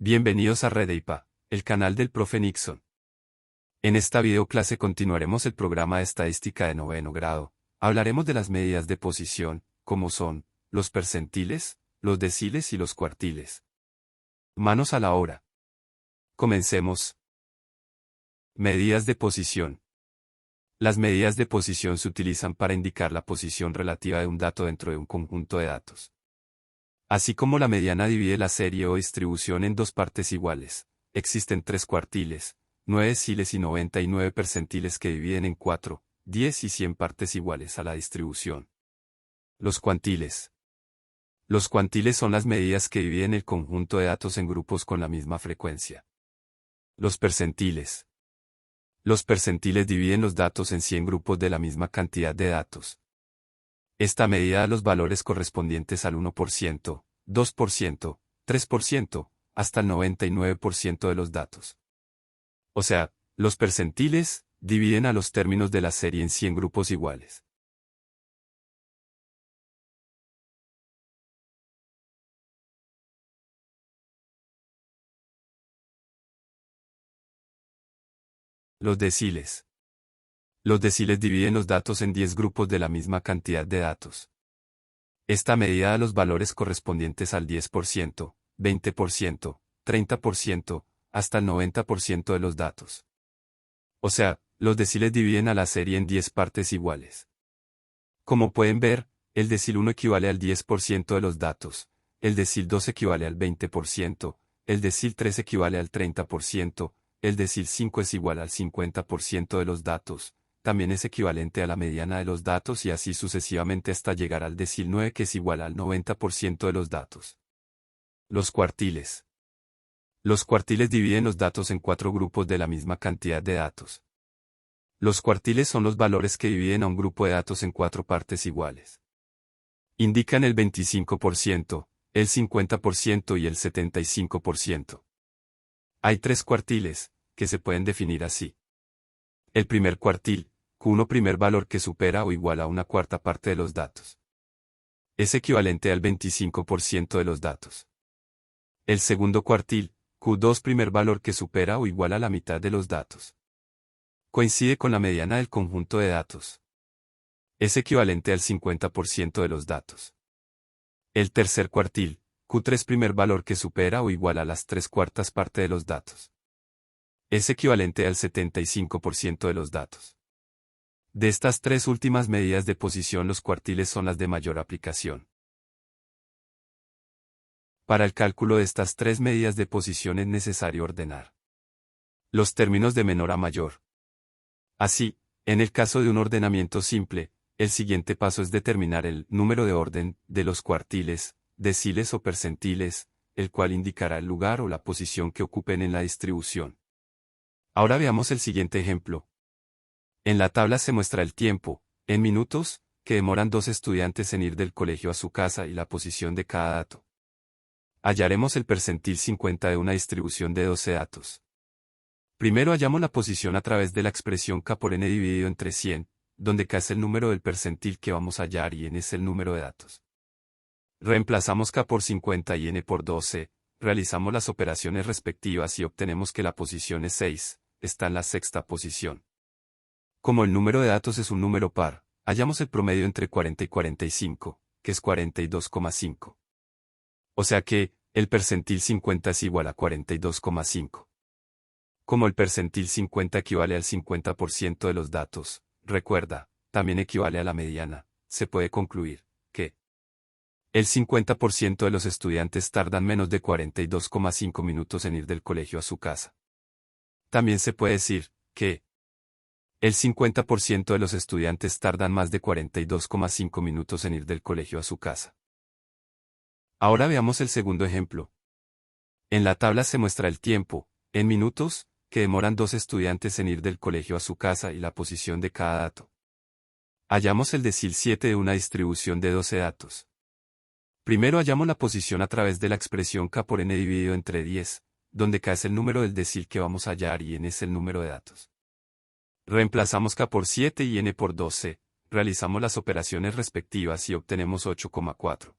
Bienvenidos a RedEIPA, el canal del profe Nixon. En esta videoclase continuaremos el programa de estadística de noveno grado. Hablaremos de las medidas de posición, como son los percentiles, los deciles y los cuartiles. Manos a la obra. Comencemos. Medidas de posición. Las medidas de posición se utilizan para indicar la posición relativa de un dato dentro de un conjunto de datos. Así como la mediana divide la serie o distribución en dos partes iguales, existen 3 cuartiles, 9 deciles y 99 percentiles que dividen en 4, 10 y 100 partes iguales a la distribución. Los cuantiles. Los cuantiles son las medidas que dividen el conjunto de datos en grupos con la misma frecuencia. Los percentiles. Los percentiles dividen los datos en 100 grupos de la misma cantidad de datos. Esta medida da los valores correspondientes al 1%, 2%, 3%, hasta el 99% de los datos. O sea, los percentiles dividen a los términos de la serie en 100 grupos iguales. Los deciles. Los deciles dividen los datos en 10 grupos de la misma cantidad de datos. Esta medida da los valores correspondientes al 10%, 20%, 30%, hasta el 90% de los datos. O sea, los deciles dividen a la serie en 10 partes iguales. Como pueden ver, el decil 1 equivale al 10% de los datos, el decil 2 equivale al 20%, el decil 3 equivale al 30%, el decil 5 es igual al 50% de los datos, también es equivalente a la mediana de los datos y así sucesivamente hasta llegar al decil 9 que es igual al 90% de los datos. Los cuartiles. Los cuartiles dividen los datos en 4 grupos de la misma cantidad de datos. Los cuartiles son los valores que dividen a un grupo de datos en 4 partes iguales. Indican el 25%, el 50% y el 75%. Hay 3 cuartiles, que se pueden definir así. El primer cuartil, Q1 primer valor que supera o iguala a una cuarta parte de los datos. Es equivalente al 25% de los datos. El segundo cuartil, Q2 primer valor que supera o iguala a la mitad de los datos. Coincide con la mediana del conjunto de datos. Es equivalente al 50% de los datos. El tercer cuartil, Q3 primer valor que supera o iguala a las 3/4 partes de los datos. Es equivalente al 75% de los datos. De estas 3 últimas medidas de posición los cuartiles son las de mayor aplicación. Para el cálculo de estas 3 medidas de posición es necesario ordenar los términos de menor a mayor. Así, en el caso de un ordenamiento simple, el siguiente paso es determinar el número de orden de los cuartiles, deciles o percentiles, el cual indicará el lugar o la posición que ocupen en la distribución. Ahora veamos el siguiente ejemplo. En la tabla se muestra el tiempo, en minutos, que demoran 2 estudiantes en ir del colegio a su casa y la posición de cada dato. Hallaremos el percentil 50 de una distribución de 12 datos. Primero hallamos la posición a través de la expresión K por N dividido entre 100, donde K es el número del percentil que vamos a hallar y N es el número de datos. Reemplazamos K por 50 y N por 12, realizamos las operaciones respectivas y obtenemos que la posición es 6, está en la sexta posición. Como el número de datos es un número par, hallamos el promedio entre 40 y 45, que es 42,5. O sea que, el percentil 50 es igual a 42,5. Como el percentil 50 equivale al 50% de los datos, recuerda, también equivale a la mediana, se puede concluir que el 50% de los estudiantes tardan menos de 42,5 minutos en ir del colegio a su casa. También se puede decir que el 50% de los estudiantes tardan más de 42,5 minutos en ir del colegio a su casa. Ahora veamos el segundo ejemplo. En la tabla se muestra el tiempo, en minutos, que demoran 2 estudiantes en ir del colegio a su casa y la posición de cada dato. Hallamos el decil 7 de una distribución de 12 datos. Primero hallamos la posición a través de la expresión K por N dividido entre 10, donde K es el número del decil que vamos a hallar y N es el número de datos. Reemplazamos K por 7 y N por 12, realizamos las operaciones respectivas y obtenemos 8,4.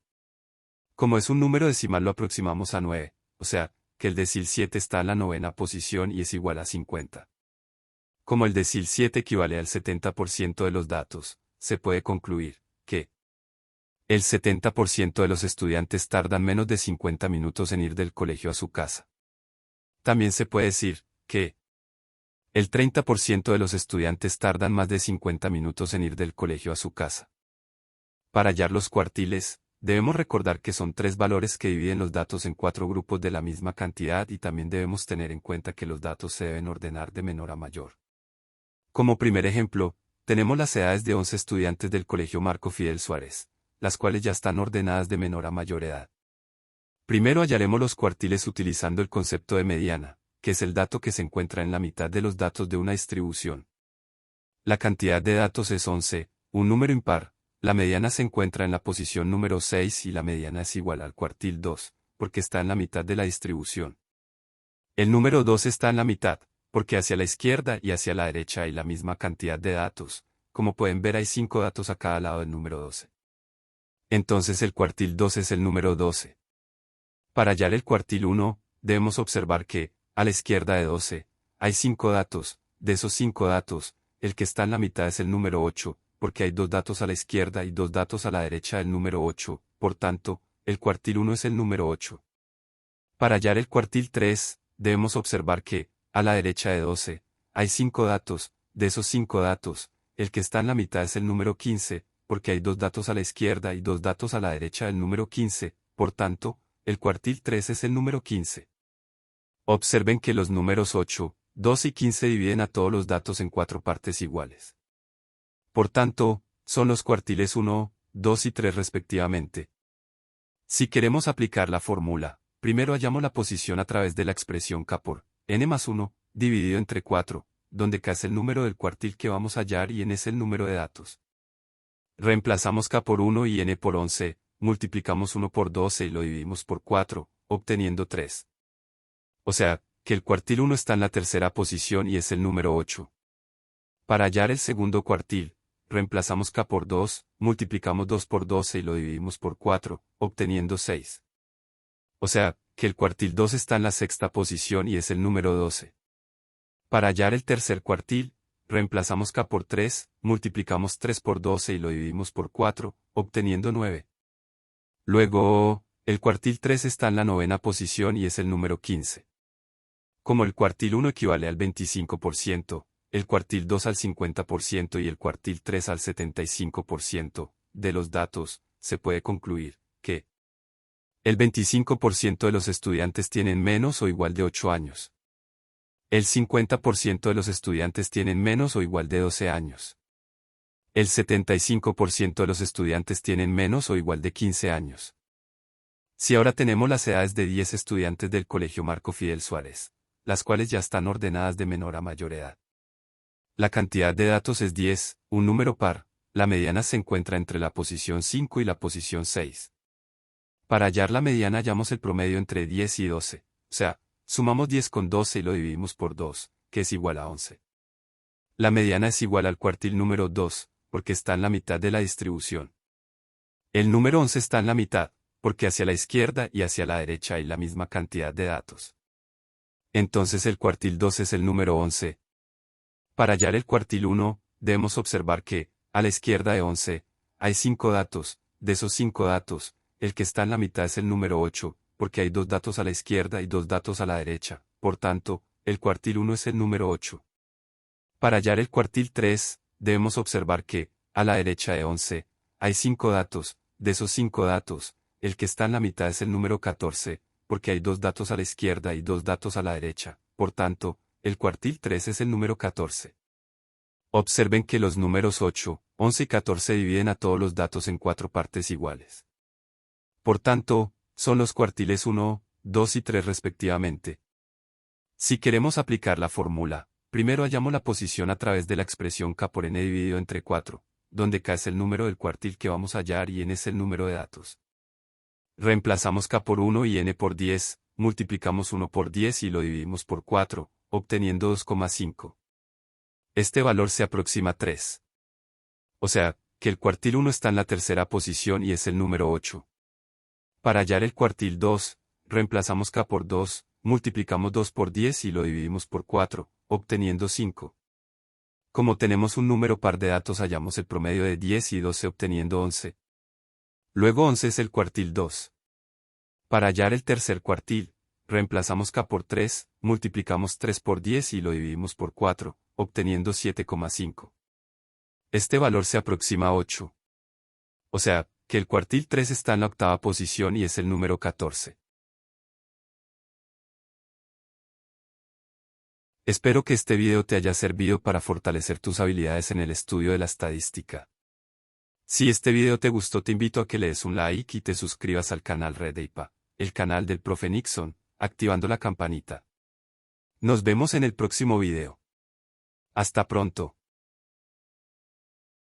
Como es un número decimal lo aproximamos a 9, o sea, que el decil 7 está en la novena posición y es igual a 50. Como el decil 7 equivale al 70% de los datos, se puede concluir que el 70% de los estudiantes tardan menos de 50 minutos en ir del colegio a su casa. También se puede decir que el 30% de los estudiantes tardan más de 50 minutos en ir del colegio a su casa. Para hallar los cuartiles, debemos recordar que son 3 valores que dividen los datos en 4 grupos de la misma cantidad y también debemos tener en cuenta que los datos se deben ordenar de menor a mayor. Como primer ejemplo, tenemos las edades de 11 estudiantes del Colegio Marco Fidel Suárez, las cuales ya están ordenadas de menor a mayor edad. Primero hallaremos los cuartiles utilizando el concepto de mediana, que es el dato que se encuentra en la mitad de los datos de una distribución. La cantidad de datos es 11, un número impar. La mediana se encuentra en la posición número 6 y la mediana es igual al cuartil 2, porque está en la mitad de la distribución. El número 2 está en la mitad, porque hacia la izquierda y hacia la derecha hay la misma cantidad de datos. Como pueden ver hay 5 datos a cada lado del número 12. Entonces el cuartil 2 es el número 12. Para hallar el cuartil 1, debemos observar que, a la izquierda de 12, hay 5 datos. De esos 5 datos, el que está en la mitad es el número 8, porque hay 2 datos a la izquierda y 2 datos a la derecha del número 8, por tanto, el cuartil 1 es el número 8. Para hallar el cuartil 3, debemos observar que, a la derecha de 12, hay 5 datos. De esos 5 datos, el que está en la mitad es el número 15, porque hay 2 datos a la izquierda y 2 datos a la derecha del número 15, por tanto, el cuartil 3 es el número 15. Observen que los números 8, 2 y 15 dividen a todos los datos en 4 partes iguales. Por tanto, son los cuartiles 1, 2 y 3 respectivamente. Si queremos aplicar la fórmula, primero hallamos la posición a través de la expresión k por n más 1, dividido entre 4, donde k es el número del cuartil que vamos a hallar y n es el número de datos. Reemplazamos k por 1 y n por 11, multiplicamos 1 por 12 y lo dividimos por 4, obteniendo 3. O sea, que el cuartil 1 está en la tercera posición y es el número 8. Para hallar el segundo cuartil, reemplazamos k por 2, multiplicamos 2 por 12 y lo dividimos por 4, obteniendo 6. O sea, que el cuartil 2 está en la sexta posición y es el número 12. Para hallar el tercer cuartil, reemplazamos k por 3, multiplicamos 3 por 12 y lo dividimos por 4, obteniendo 9. Luego, el cuartil 3 está en la novena posición y es el número 15. Como el cuartil 1 equivale al 25%, el cuartil 2 al 50% y el cuartil 3 al 75% de los datos, se puede concluir que el 25% de los estudiantes tienen menos o igual de 8 años. El 50% de los estudiantes tienen menos o igual de 12 años. El 75% de los estudiantes tienen menos o igual de 15 años. Si ahora tenemos las edades de 10 estudiantes del Colegio Marco Fidel Suárez, las cuales ya están ordenadas de menor a mayor edad. La cantidad de datos es 10, un número par, la mediana se encuentra entre la posición 5 y la posición 6. Para hallar la mediana hallamos el promedio entre 10 y 12, o sea, sumamos 10 con 12 y lo dividimos por 2, que es igual a 11. La mediana es igual al cuartil número 2, porque está en la mitad de la distribución. El número 11 está en la mitad, porque hacia la izquierda y hacia la derecha hay la misma cantidad de datos. Entonces el cuartil 2 es el número 11. Para hallar el cuartil 1, debemos observar que, a la izquierda de 11, hay 5 datos. De esos 5 datos, el que está en la mitad es el número 8, porque hay 2 datos a la izquierda y 2 datos a la derecha. Por tanto, el cuartil 1 es el número 8. Para hallar el cuartil 3, debemos observar que, a la derecha de 11, hay 5 datos. De esos 5 datos, el que está en la mitad es el número 14, porque hay 2 datos a la izquierda y 2 datos a la derecha. Por tanto, el cuartil 3 es el número 14. Observen que los números 8, 11 y 14 dividen a todos los datos en 4 partes iguales. Por tanto, son los cuartiles 1, 2 y 3 respectivamente. Si queremos aplicar la fórmula, primero hallamos la posición a través de la expresión k por n dividido entre 4, donde k es el número del cuartil que vamos a hallar y n es el número de datos. Reemplazamos k por 1 y n por 10, multiplicamos 1 por 10 y lo dividimos por 4, obteniendo 2,5. Este valor se aproxima a 3. O sea, que el cuartil 1 está en la tercera posición y es el número 8. Para hallar el cuartil 2, reemplazamos k por 2, multiplicamos 2 por 10 y lo dividimos por 4, obteniendo 5. Como tenemos un número par de datos, hallamos el promedio de 10 y 12 obteniendo 11. Luego 11 es el cuartil 2. Para hallar el tercer cuartil, reemplazamos k por 3, multiplicamos 3 por 10 y lo dividimos por 4, obteniendo 7,5. Este valor se aproxima a 8. O sea, que el cuartil 3 está en la octava posición y es el número 14. Espero que este video te haya servido para fortalecer tus habilidades en el estudio de la estadística. Si este video te gustó, te invito a que le des un like y te suscribas al canal Red EIPA, el canal del profe Nixon, activando la campanita. Nos vemos en el próximo video. Hasta pronto.